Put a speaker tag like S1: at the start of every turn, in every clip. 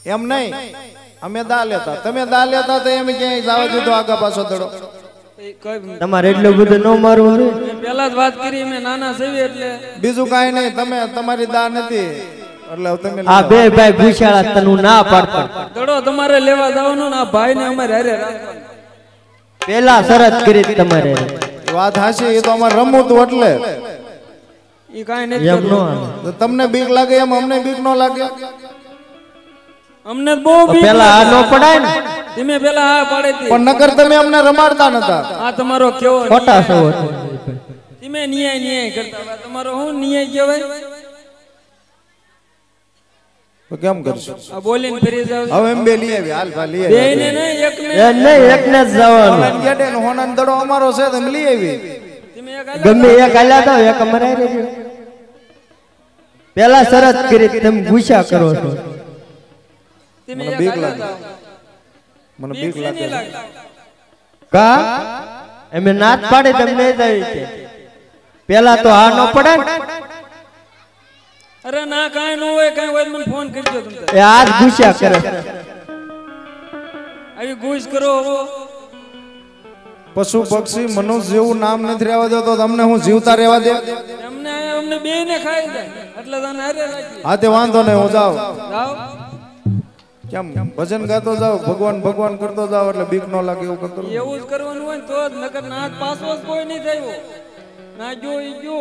S1: એમ નહીં અમે દા લેતા તમે દા લેતા તો એમ ક્યાંય જાવ દીધો આગા પાછો દડો
S2: તમારે એટલું બધું ન મારવું ને
S3: પહેલા જ વાત કરી મે નાના સેવી એટલે
S1: બીજું કાઈ નહીં તમે તમારી દા નથી એટલે તમે
S2: આ બે ભાઈ ભૂષાળા તનું ના પાડતા
S3: દડો તમારે લેવા જવાનું ને આ ભાઈ ને અમારે હારે રાખવાનું
S2: પહેલા શરત કરી તમારે
S1: વાત હાચી એ તો અમાર રમવું હતું એટલે
S3: ઈ કાઈ નથી
S2: એમ નો
S1: તમને બીક લાગે એમ અમને બીક નો લાગે
S3: અમને બહુ બીક
S2: પહેલા આ નો પડાય ને
S3: તમે પહેલા આ પાડે હતી
S1: પણ નકર તમે અમને રમાડતા નતા
S3: આ તમારો કેવો
S2: ખોટા છો
S3: તમે ન્યાય કરતા હતા તમારો હું ન્યાય કહેવાય
S1: તો કેમ કરશું
S3: આ બોલીને ફરી જાવ
S1: હવે એમ બે લઈ આવી હાલ ભા લઈ
S3: બે
S1: આવી
S3: ને નહીં એક ને
S2: એ નહીં એકને જ જવાનું
S1: ગેટે નો હોનાનો દડો અમારો છે તમે લઈ આવી
S3: તમે એક
S2: ગમે એક આલ્યા તો એક અમારે રહેજો પહેલા શરત કરી તમે ગુસ્સા કરો છો
S3: તમે
S1: મને
S3: એક
S1: બીક
S3: આલ્યા
S1: લાગે
S3: હતા.
S1: મને બીક લાગે
S2: કા એમે નાત પાડે તમને જાય છે પહેલા તો આ નો પડે ને
S3: અરે ના કાઈ ન હોય કાઈ હોય તો મને ફોન કરજો તમે
S2: એ આજ ગુસ્સા કરે
S3: આવી ગુસ્સ કરો
S1: પશુ પક્ષી મનુષ્ય જેવું નામ નથી રહેવા દેતો તમને હું જીવતા રહેવા દે
S3: અમને બે ને ખાઈ જાય એટલે તને હારે રાખી
S1: હા તે વાંધો નહીં હું જાઉં
S3: જાઓ
S1: કેમ ભજન ગાતો જાવ ભગવાન ભગવાન કરતો જાવ એટલે બીક ન લાગે એવું કરતો
S3: એવું જ કરવાનું હોય ને તો જ નકર નાથ પાછો જ કોઈ નહીં થયો ના જો ઈ જો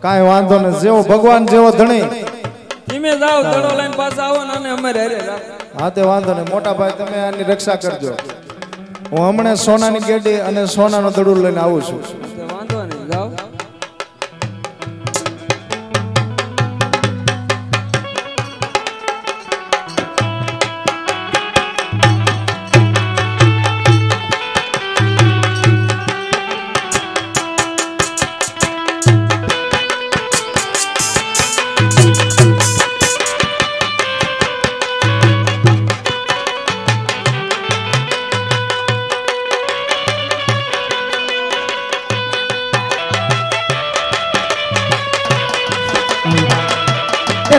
S1: કાઈ વાંધો નહીં જેવો ભગવાન જેવો ધણી
S3: ધીમે જાઓ દડો લઈને પાછા આવો ને અને અમારે હારે રાખો
S1: હા તે વાંધો નહીં મોટા ભાઈ તમે આની રક્ષા કરજો હું હમણાં સોનાની ગેડી અને સોનાનો દડું લઈને આવું છું
S3: તો વાંધો નહીં જાઓ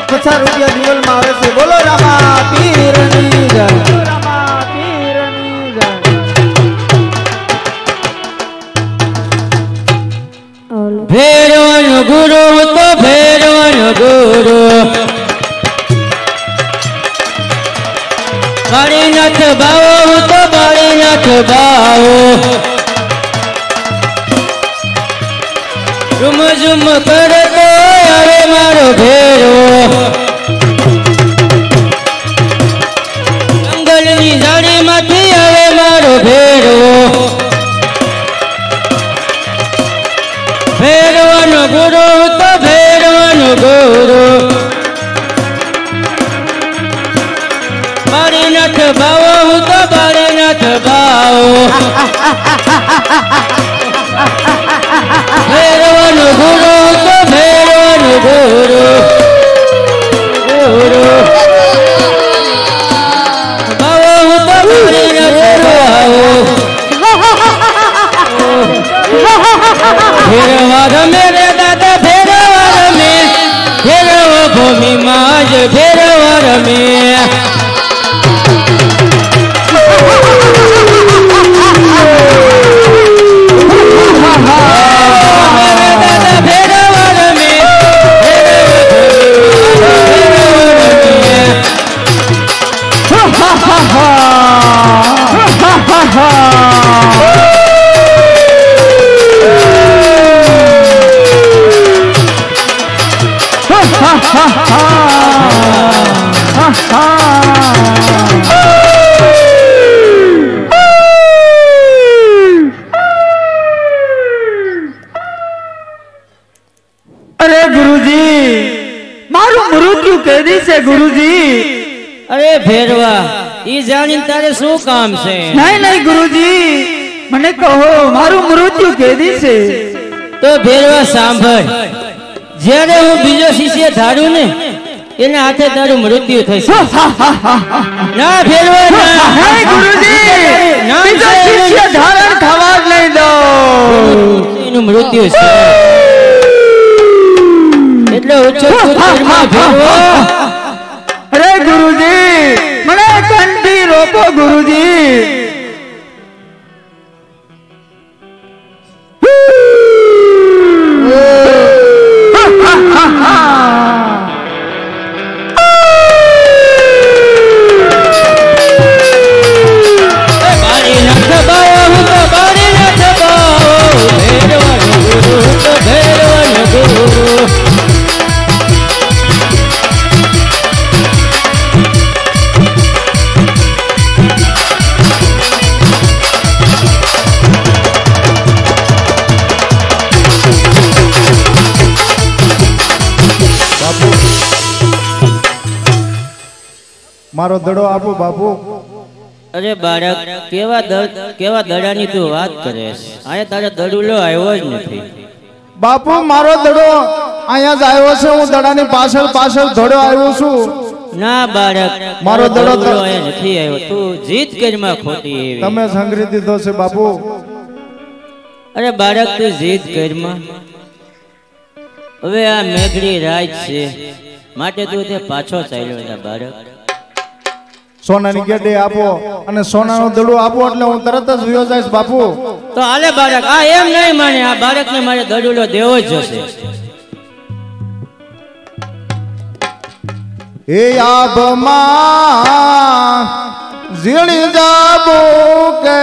S2: ₹50 દિવલ માં આવે છે બોલો રામા પીરની જય રામા પીરની જય
S4: ભેરવન ગુરુ તો ભેરવન ગુરુ બાળીનાથ બાવો તો બાળીનાથ બાવો ઝુમ ઝુમ કરતો આવે મારો ભેરો જંગલની ઝાડીમાંથી આવે મારો ભેરો ભેરવન ગુરુ તો ભેરવન ગુરુ બાળીનાથ બાવો તો બાળીનાથ બાવો ભેરવન ગુરુ તો ભેરવન ગુરુ ગુરુ બાવો તો બાળીનાથ બાવો ભેરવા રમે રે દાદા ભેરવા રમે ભેરવ ભૂમિ માં જ ભેરવા રમે
S2: અરે ગુરુજી મારું મૃત્યુ કેદી છે ગુરુજી
S4: અરે ભેરવા ઈ જાણીને તારે શું કામ છે
S2: નહીં નહીં ગુરુજી મને કહો મારું મૃત્યુ કેદી છે
S4: તો ભેરવા સાંભળ જ્યારે હું બીજો શિષ્ય ધારું ને એના હાથે તારું મૃત્યુ થશે ના ભેરવા ના
S2: નહીં ગુરુજી બીજો શિષ્ય ધારણ થવા જ નહીં દો
S4: એનું મૃત્યુ છે એટલે ઉચ્ચ ભેરવા
S1: મારો દડો આપો બાપુ.
S4: અરે બાળક, કેવા દડાની તું વાત કરે છે? આયા તારે દડુલો આવ્યો જ નથી.
S1: બાપુ મારો દડો અહીંયા જ આવ્યો છે. હું દડાની પાછળ પાછળ દડો આવ્યો છું.
S4: ના બાળક,
S1: મારો દડો
S4: અહીંયા નથી આવ્યો. તું જીત કેરમાં ખોટી એવી.
S1: તમે સંગ્રહ દીધો છે બાપુ.
S4: અરે બાળક, તું જીત કેરમાં. હવે આ મેઘડી રાત છે માટે તું તે પાછો ચાલ્યો જા બાળક.
S1: સોનાની ગેડી આપો અને સોનાનું દડું આપો એટલે હું તરત જ વયો જઈશ બાપુ.
S4: તો હાલે બાળક, આ એમ નહીં માને. આ બાળકને મારે દડુલો દેવો જ જશે.
S1: એ આભમાં ઝીણી જાબો કે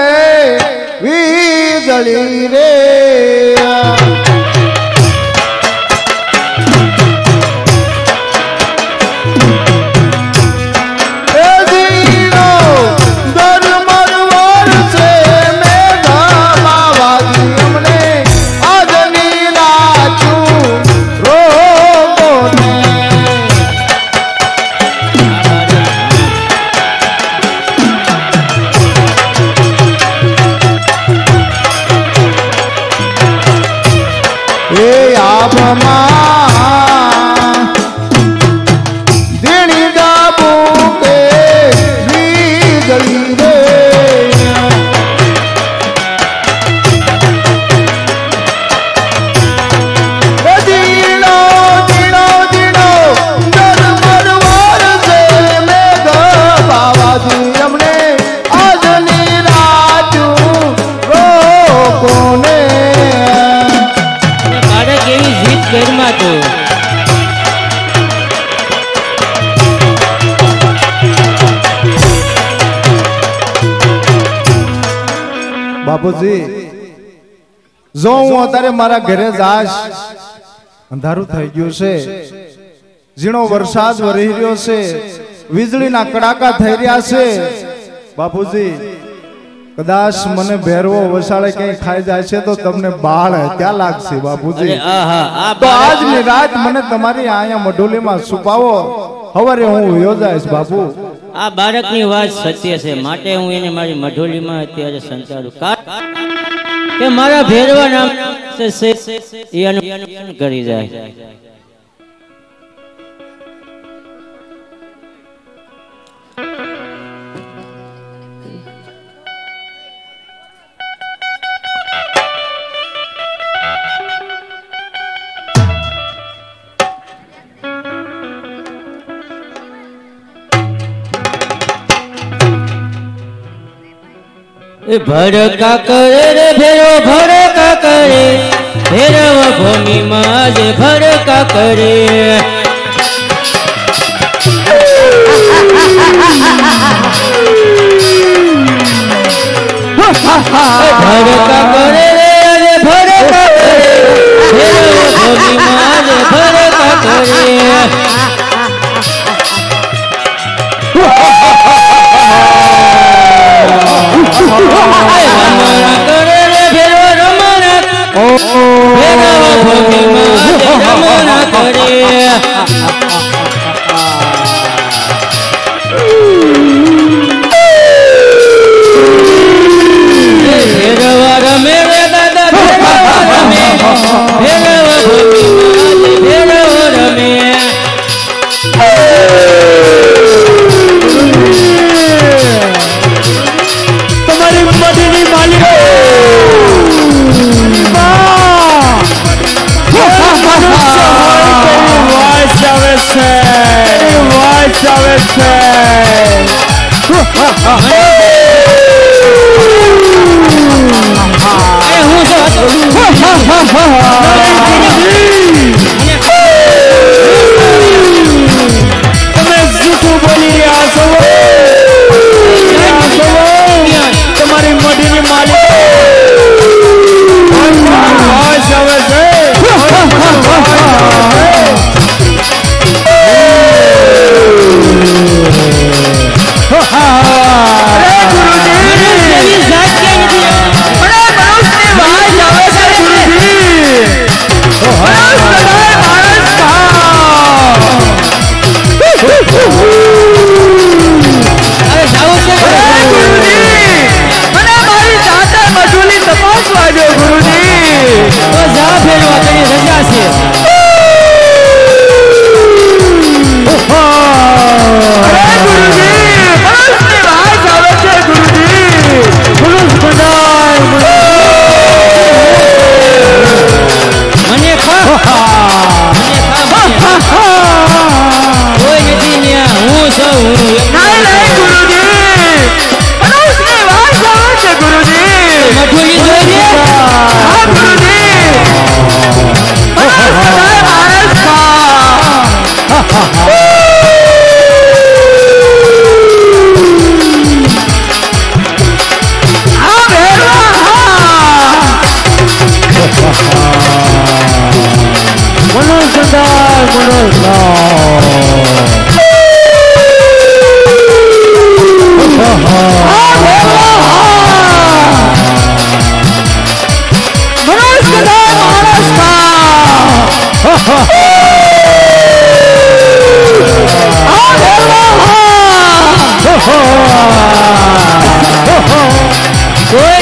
S1: વીજળી રે. બાપુજી, જો હું અત્યારે મારા ઘરે જાશ, અંધારું થઈ ગયું છે, ઝીણો વરસાદ વરી રહ્યો છે, વીજળીના કડાકા થઈ રહ્યા છે. બાપુજી, કદાચ મને ભેરવો વસાળે કઈ ખાઈ જાય છે તો તમને બાળ ક્યાં લાગશે બાપુજી? તો આજની રાત મને તમારી અહીંયા મઢોલીમાં છુપાવો, હવારે હું વયો જઈશ બાપુ.
S4: આ બાળકની વાત સત્ય છે માટે હું એને મારી મઢોલીમાં અત્યારે સંચારું કે મારા ભેરવા નામ કરી જાય. ભડકા કરે રે ભેરો ભડકા કરે, ભેરવ ભૂમિમાં જે ભડકા કરે. ભડકા કરે રે ભડકા કરે, ભેરવ ભૂમિમાં જે ભડકા કરે. રમણા કરે રે ભેરો રમણા, ભેરવ ભૂમિમાં જે રમણા કરે. ભેરવા રમે રે દાદા, ભેરવા રમે, ભેરવ ભૂમિમાં જે ભેરવ રમે. તમારી મઢની માલિક તમે જૂઠું બોલી રહ્યા છો. તમારી મઢની માલિક કોઈ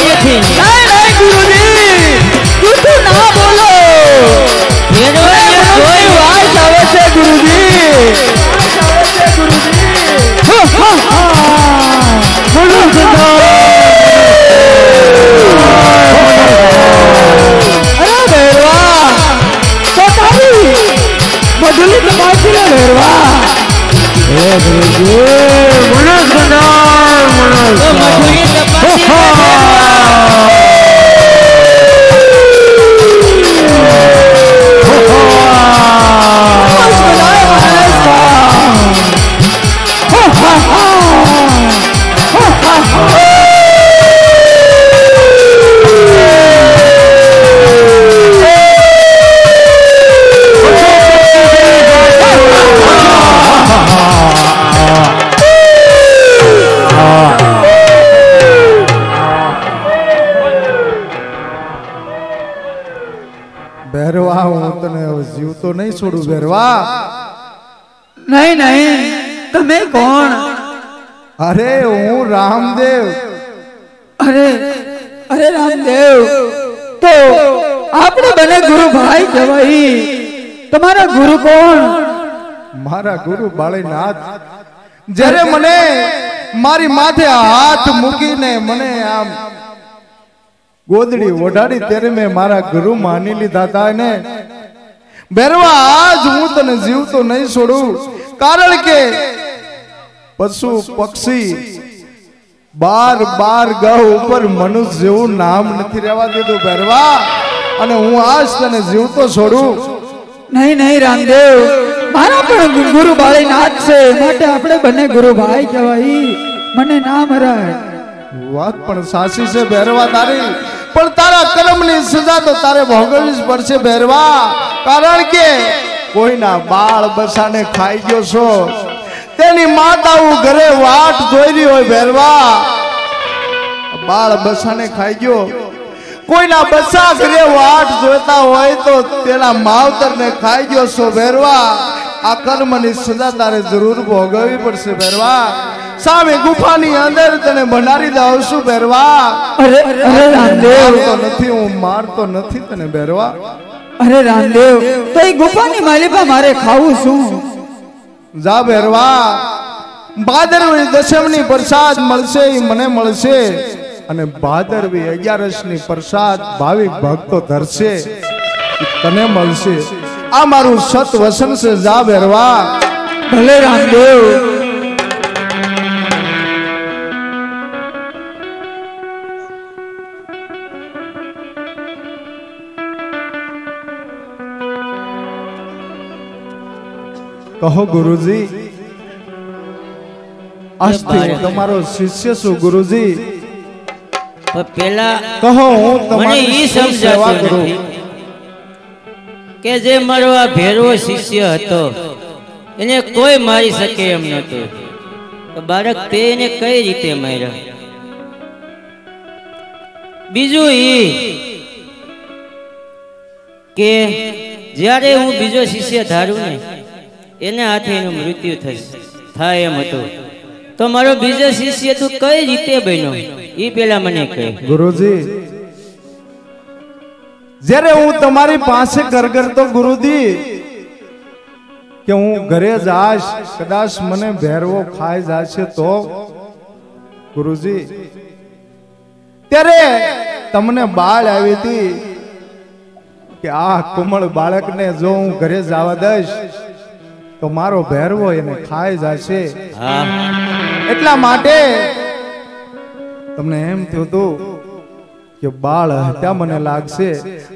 S4: નથી.
S5: નહીં ગુરુજી, તું તો ના બોલો.
S4: ભેરવાને કોઈ
S5: વાત આવે છે ગુરુજી. બોલો અરે ભેરવા તો તારી મધુલી તો બાકી ને ભેરવા.
S4: તો મજૂરી તપાસી
S1: ભેરવા હું તને જીવતો નહીં છોડું ભેરવા.
S5: નહીં નહીં, તમે કોણ?
S1: અરે હું રામદેવ.
S5: અરે અરે રામદેવ, તો આપણે બને ગુરુ ભાઈ કહેવાય. તમારા ગુરુ કોણ?
S1: મારા ગુરુ બાળીનાથ. જ્યારે મને મારી માથે હાથ મૂકીને મને આમ ગોદડી ઓઢાડી ત્યારે મેં મારા ગુરુ માની લીધા હતા ને ભેરવા આજ હું તને જીવતો નહીં છોડું. કારણ કે પશુ પક્ષી બાર બાર ગૌ ઉપર મનુષ્ય જેવું નામ નથી રહેવા દીધું ભેરવા. અને હું આજ તને જીવતો છોડું.
S5: નહીં નહીં રામદેવ, મારા પણ ગુરુ બાળીનાથ છે, માટે આપણે બંને ગુરુ ભાઈ કહેવાય. મને ના મરાય.
S1: વાત પણ સાચી છે ભેરવા તારી, પણ તારા કર્મની સજા તો તારે ભોગવવી જ પડશે ભેરવા. કારણ કે કોઈના બાળ બસાને ખાઈ ગયો છો, તેની માતાઓ ઘરે વાટ જોઈ રહી હોય ભેરવા. બાળ બસાને ખાઈ ગયો, કોઈના બસા ઘરે વાટ જોતા હોય તો તેના માવતરને ખાઈ ગયો છો ભેરવા. આ કર્મની સજા તારે જરૂર ભોગવવી પડશે ભેરવા. સામે ગુફાની અંદર તને ભંડારી દઉં છું ભેરવા.
S5: અરે અરે રામદેવ,
S1: મારતો નથી, હું મારતો નથી તને ભેરવા.
S5: અરે રામદેવ, તો એ ગુફાની માલિકા મારે ખાવું શું?
S1: જા ભેરવા. ભાદરવી દશમની પ્રસાદ મળશે એ મને મળશે, અને ભાદરવી 11ની પ્રસાદ ભાવિક ભક્તો ધરશે એ તને મળશે. આ મારું સત વસન છે. જા ભેરવા.
S5: ભલે રામદેવ.
S1: કહો ગુરુજી. આજથી હું તમારો શિષ્ય છું ગુરુજી.
S4: પણ પેલા
S1: કહો હું
S4: મને
S1: તમારી
S4: ઈ
S1: શું સેવા
S4: સમજાતું
S1: કરું.
S4: નથી કે જે મારો આ ભેરવો શિષ્ય હતો એને કોઈ મારી શકે એમ નતું, તો બાળક તે એને કઈ રીતે માર્યો? બીજું ઈ કે જ્યારે હું બીજો શિષ્ય ધારું ને એના હાથે એનું મૃત્યુ થાય એમ હતું, તો મારો બીજો શિષ્ય તું કઈ રીતે બન્યો ઈ પેલા મને કહે.
S1: ગુરુજી, જ્યારે હું તમારી પાસે કરતો ગુરુજી કે હું ઘરે જાશ, કદાચ મને ભેરવો ખાઈ જશે તો ગુરુજી, ત્યારે તમને બાળ આવી હતી કે આ કોમળ બાળકને જો હું ઘરે જવા દઈશ તો મારો ભેરવો એને ખાઈ જશે.
S4: હા,
S1: એટલા માટે તમને એમ થયું હતું કે બાળ હત્યા મને લાગશે.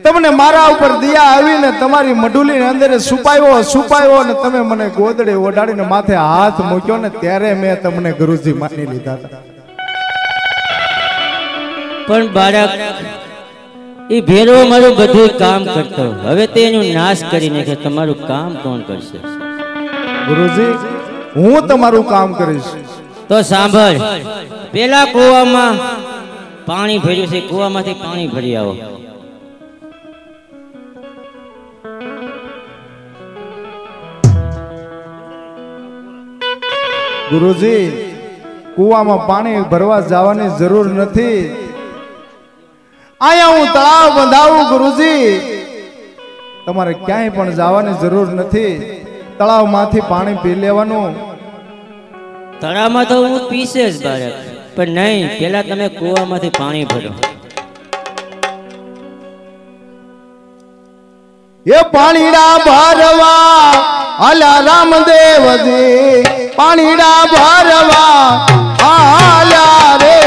S1: તમને મારા ઉપર દયા આવીને તમારી મઢુલી અંદર છુપાયો અને તમે મને ગોદડે ઓઢાડીને માથે હાથ મૂક્યો ને ત્યારે મેં તમને ગુરુજી માની લીધા હતા.
S4: પણ બાળક એ ભેરો મારું બધું કામ કરતો, હવે તે એનું નાશ કરી નાખે. તમારું કામ કોણ કરશે?
S1: ગુરુજી, હું તમારું કામ કરીશ.
S4: તો સાંભળ, પેલા કૂવામાં પાણી ભર્યું છે, કૂવામાંથી પાણી ભરી આવો.
S1: ગુરુજી, કૂવામાં પાણી ભરવા જવાની જરૂર નથી. અહીંયા હું તળાવ બંધાવું. ગુરુજી, તમારે ક્યાંય પણ જવાની જરૂર નથી. તળાવમાંથી પાણી પી લેવાનું.
S4: તળાવમાં તો હું પીશે જ બાળક, પણ નહીં, પેલા તમે કૂવામાંથી પાણી ભરો.
S1: એ પાણીડા ભરવા આલા રામદેવજી, પાણીડા ભરવા આલા રે.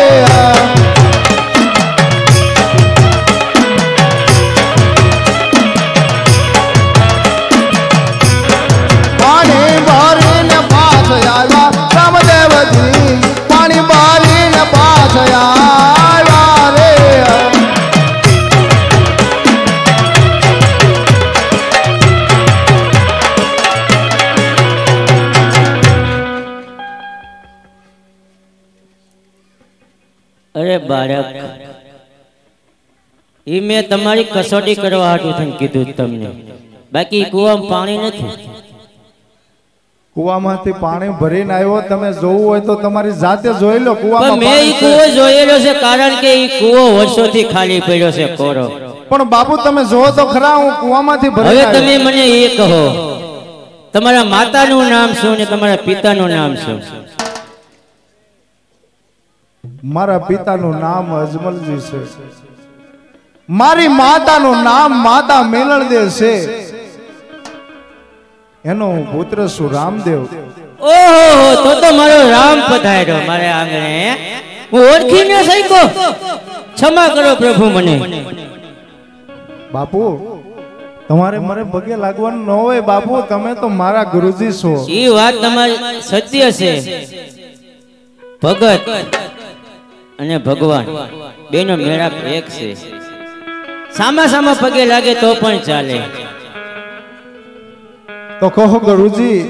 S1: પાણી ભરીને પાછ આવ્યા રામદેવજી, પાણી ભરીને પાછ આવ્યા રે.
S4: અરે બાળક, એ મેં તમારી કસોટી કરવા હાટું થઈને કીધું તમને, બાકી કૂવામાં પાણી નથી.
S1: કૂવામાંથી પાણી ભરીને આવ્યો. તમે જોવું હોય તો તમારી જાતે જોઈ લો.
S4: પણ
S1: કૂવામાં
S4: મેં ઈ કૂવો જોયેલો છે, કારણ કે ઈ કૂવો વર્ષોથી ખાલી પડ્યો છે, કોરો.
S1: પણ બાપુ તમે જોવો તો ખરા, હું કૂવામાંથી ભરીને
S4: હવે
S1: આવ્યો.
S4: તમે મને એ કહો, તમારા માતાનું નામ શું ને તમારા પિતાનું નામ શું?
S1: મારા પિતાનું નામ અજમલજી છે. મારી માતાનું નામ માતા મેલણદે છે. એનો હું પુત્ર છું રામદેવ.
S4: ઓહો, તો મારો રામ પધાર્યો મારે આંગણે. હું ઓળખી ન શક્યો, ક્ષમા કરો પ્રભુ મને.
S1: બાપુ, તમારે મને પગે લાગવાનું ન હોય. બાપુ, તમે તો મારા ગુરુજી છો.
S4: એ વાત તમારી સત્ય છે. ભગત અને ભગવાન બેનો મેળાપ એક છે. સામા સામા પગે લાગે તો પણ ચાલે.
S1: તો કહો ગુરુજી,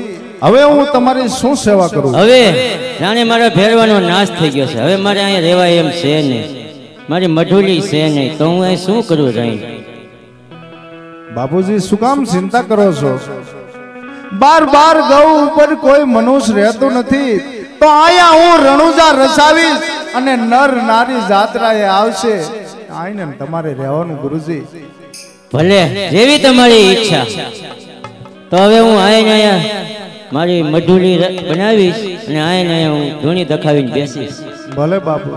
S1: હવે હું તમારી શું સેવા કરું?
S4: હવે જાણે મારા ભેરવાનો નાશ થઈ ગયો છે. હવે મારે અહીંયા રહેવાય એમ છે નહીં. મારી મઢુલી છે નહીં, તો હું અહીં શું કરું રહી?
S1: બાપુજી, શું કામ ચિંતા કરો છો? બાર બાર ગૌ ઉપર કોઈ મનુષ્ય રહેતો નથી. તો અહીંયા હું રણુજા રસાવીશ અને નર નારી જાત્રાએ આવશે. આઈને તમારે રહેવાનું ગુરુજી.
S4: ભલે, જેવી તમારી ઈચ્છા. તો હવે હું અહીંયા મારી મઢુલી બનાવીશ અને અહીંયા હું ધૂણી દખાવીને બેસીશ.
S1: ભલે બાપુ.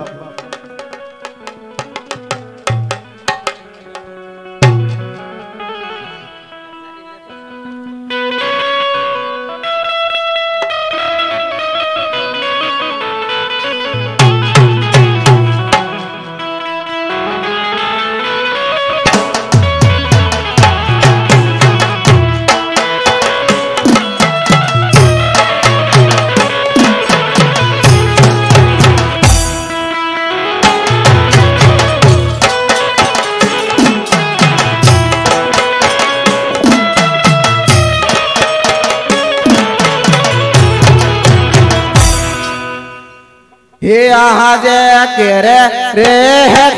S2: ये आजे केरे रे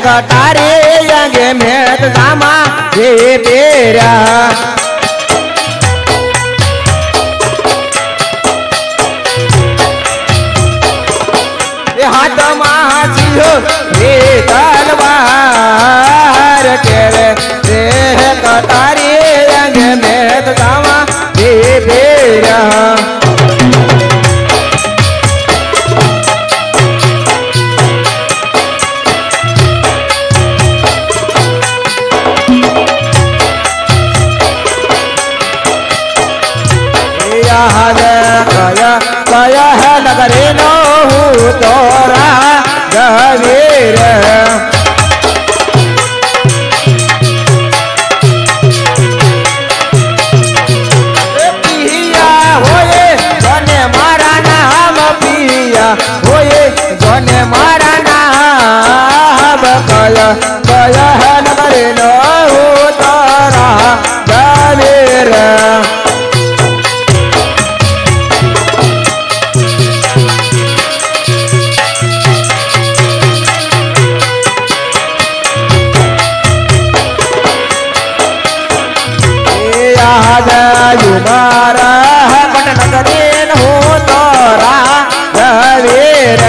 S2: कटारे यंगे मेत जामा ये तेरा ये हाथ माचियो ये तलवार केरे रे कटारे यंगे मेत जामा ये तेरा कया है नगरे नो तोरा गवीर पिया होए जने मारा नाम पिया होए जने मारा नाम कया कया है नगरे नो
S6: वीर युमारा पटनगरीन हो तोरा वीर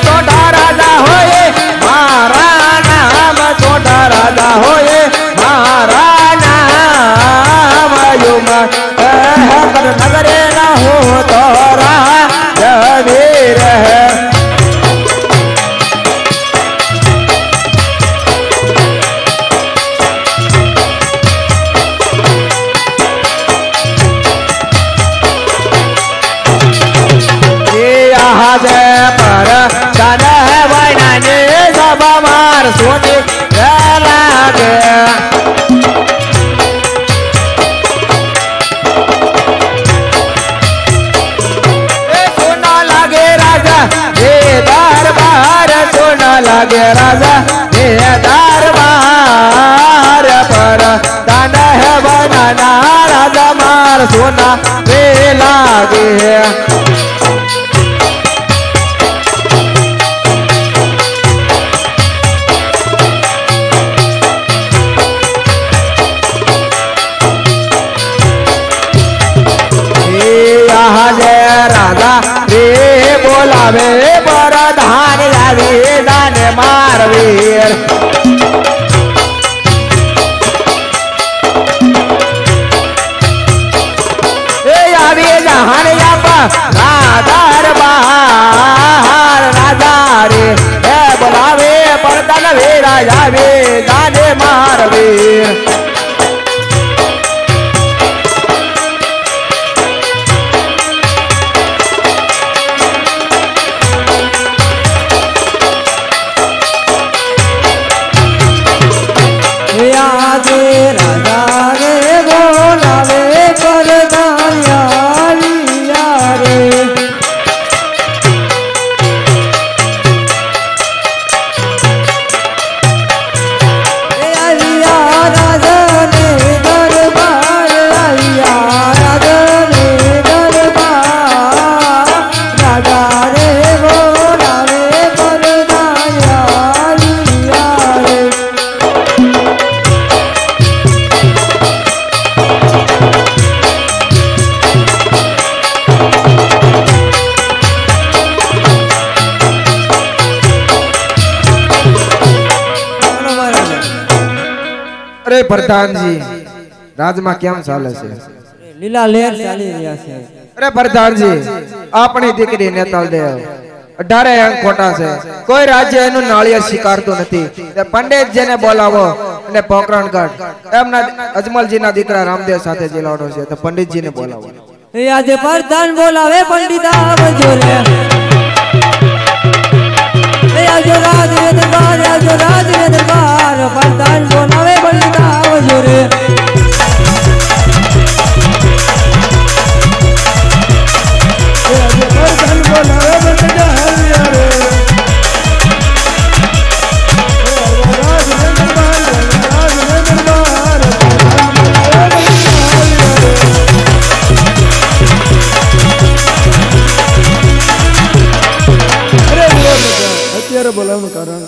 S6: छोटा राजा होए मारा नाम छोटा राजा होए मारा नाम युमार पटनगरीन हो तोरा वीर पर तन वैनाने सब मार सोने लागे सोना लागे राजा हे दरबार सोना लागे राजा हे दरबार पर तन है बनाना राजा मार सोना वे लागे राजा रे बोलावे पर धान लावे दान मारवीर आवे जहान राधार बाहर राजा रे बोलावे पर दान वे राजा वे दान मारवीर प्रधान जी राज में केम चाले छे
S2: लीला लहर चाली रह्या छे
S6: अरे प्रधान जी अपनी दीकरी नेतल देव 18 अंक खोटा छे कोई राज्य एनु नाळिया स्वीकारतो नथी ते पंडित जी ने बोलावो અને પોકરણગઢ એમના અજમલજી ના દીકરા રામદેવ સાથે જીલાવડો છે તો પંડિતજી ને બોલાવો
S2: એ આજે પ્રધાન બોલાવે પંડિત આવજો રે એ આજે રાજ દરબાર પ્રધાન બોલાવે પંડિત આવજો રે એ આજે પ્રધાન બોલાવે પંડિત આવ્યા રે कारण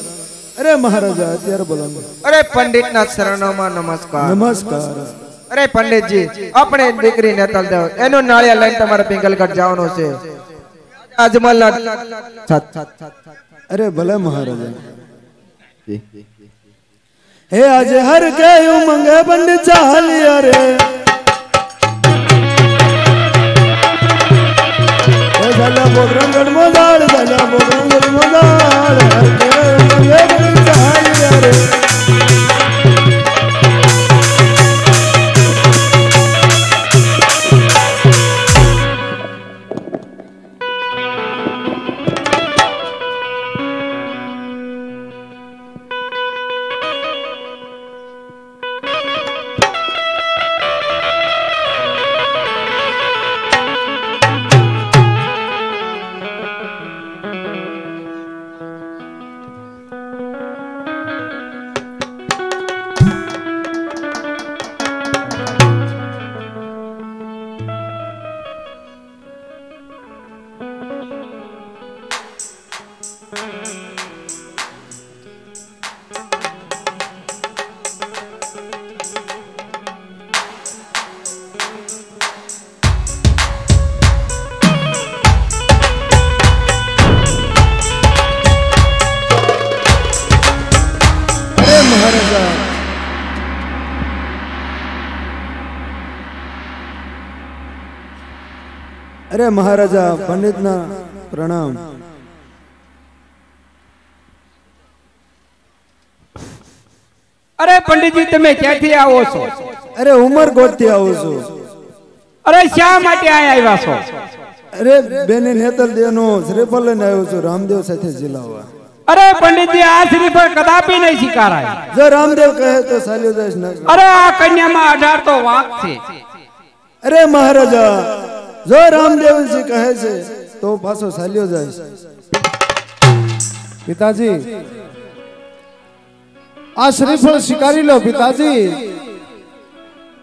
S2: अरे महाराजा અત્યારે બોલાવો
S6: अरे पंडित ना शरणों में नमस्कार
S5: नमस्कार
S6: अरे पंडित जी अपने दीकरी नेतल देव एनु नाळिया लઈને તમારે પિંગલગઢ જવાનું છે અજમલ
S5: अरे भले महाराजा हे आज हर के उमंग पंडित चालिया रे हे झाला बोगरंगड मोदाळ झाला बोगरंगड मोदाळ हर के उमंग पंडित चालिया रे
S7: અરે મહારાજા પંડિતના પ્રણામ.
S8: અરે પંડિતજી તમે ક્યાંથી આવો છો?
S7: અરે ઉમરકોટ થી આવું છું.
S8: અરે શા માટે અહીંયા આવ્યા છો?
S7: અરે બેની નેતલ દેવનો શ્રીફળ લઈને આવ્યો છું રામદેવ સાથે ઝીલાવવા.
S8: અરે પંડિતજી આ શ્રીફળ કદાપી નહીં સ્વીકારાય.
S7: જો રામદેવ કહે તો ચાલ્યો જઈશ ના.
S8: અરે આ કન્યામાં 18 તો વાંક છે.
S7: અરે મહારાજા જો રામદેવજી કહે છે તો પાછો ચાલ્યો જઈશ.
S1: પિતાજી આ શ્રીફળ સ્વીકારી લો પિતાજી,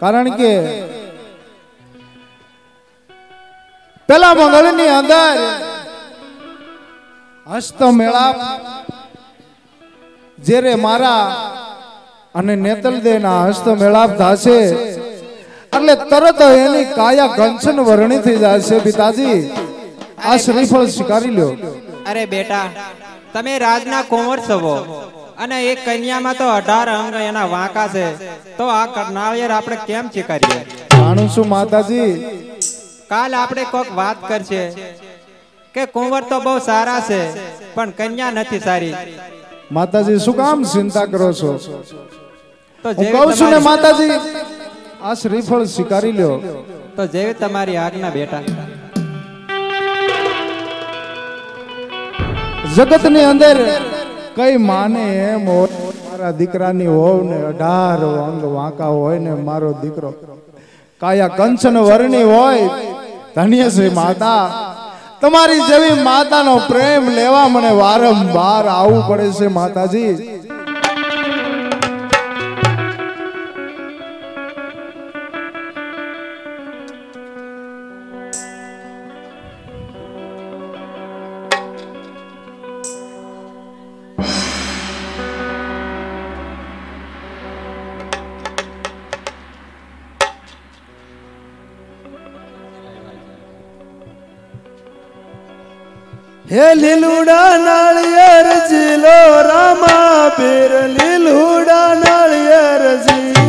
S1: કારણ કે પેલા મંગળની અંદર હસ્ત મેળાપ જ્યારે મારા અને નેતલદેના હસ્ત મેળાપ થશે એટલે તરત એની કાયા કંચન વર્ણી થઈ જશે. પિતાજી આ શ્રીફળ સ્વીકારી લો.
S9: અરે બેટા તમે રાજના કુંવર છો અને એક કન્યામાં તો 18 અંગ એના વાંકા છે, તો આ નાળિયેર આપણે કેમ સ્વીકારીએ?
S1: જાણું છું માતાજી.
S9: કાલ આપણે કોક વાત કરશે કે કુંવર તો બહુ સારા છે પણ કન્યા નથી સારી.
S1: માતાજી શું કામ ચિંતા કરો છો?
S9: તો
S1: હું કહું છું ને માતાજી આ શ્રીફળ સ્વીકારી લો.
S9: તો જેવી તમારી આજ્ઞા બેટા.
S1: જગતની અંદર કઈ માને એમ હોય મારા દીકરાની હોવ ને 18 અંગ વાંકા હોય ને મારો દીકરો કાયા કંચન વર્ણી હોય. ધન્ય છે માતા, તમારી જેવી માતાનો પ્રેમ લેવા મને વારંવાર આવવું પડે છે માતાજી.
S7: હે લીલુડા નાળિયેર ઝીલો રામા પીર લીલુડા નાળિયેર ઝીલો.